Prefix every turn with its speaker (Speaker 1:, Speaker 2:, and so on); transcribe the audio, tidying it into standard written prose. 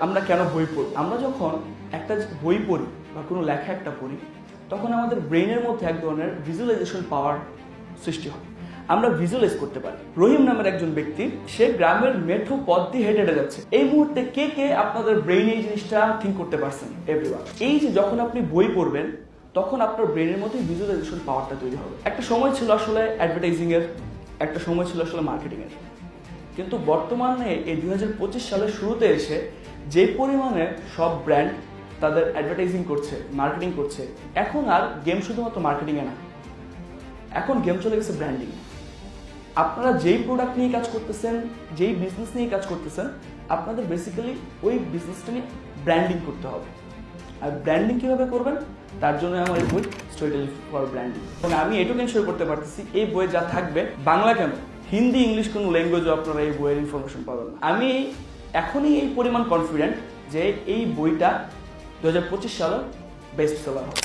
Speaker 1: আমরা কেন বই পড়ি? আমরা যখন একটা বই পড়ি বা কোনো লেখা একটা পড়ি, তখন আমাদের ব্রেইনের মধ্যে এক ধরনের ভিজুয়ালাইজেশন পাওয়ার সৃষ্টি হয়। আমরা ভিজুয়ালাইজ করতে পারি। রহিম নামের একজন ব্যক্তি, সে গ্রামের মেঠো পথ দিয়ে হেঁটে হেঁটে যাচ্ছে। এই মুহূর্তে কে কে আপনাদের ব্রেইনে এই জিনিসটা থিঙ্ক করতে পারছেন? এভরিওয়ান। এই যে যখন আপনি বই পড়বেন, তখন আপনার ব্রেইনের মধ্যে ভিজুয়ালাইজেশন পাওয়ারটা তৈরি হবে। একটা সময় ছিল আসলে অ্যাডভার্টাইজিং এর, একটা সময় ছিল আসলে মার্কেটিং এর, কিন্তু বর্তমানে এই 2025 সালের শুরুতে এসে যে পরিমাণে সব ব্র্যান্ড তাদের অ্যাডভার্টাইজিং করছে, মার্কেটিং করছে, এখন আর গেম শুধুমাত্র মার্কেটিংয়ে না, এখন গেম চলে গেছে ব্র্যান্ডিং। আপনারা যেই প্রোডাক্ট নিয়ে কাজ করতেছেন, যেই বিজনেস নিয়ে কাজ করতেছেন, আপনাদের বেসিক্যালি ওই বিজনেসটা নিয়ে ব্র্যান্ডিং করতে হবে। আর ব্র্যান্ডিং কীভাবে করবেন, তার জন্য আমার এই বই স্টোরিটেলিং ফর ব্র্যান্ডিং। এবং আমি এটুকু এনশিওর করতে পারতেছি এই বইয়ে যা থাকবে, বাংলা কেন, হিন্দি, ইংলিশ কোনো ল্যাঙ্গুয়েজও আপনারা এই বইয়ের ইনফরমেশন পাবেন না। আমি এখনই এই পরিমাণ কনফিডেন্ট যে এই বইটা 2025 সালে বেস্ট সেলার হবে।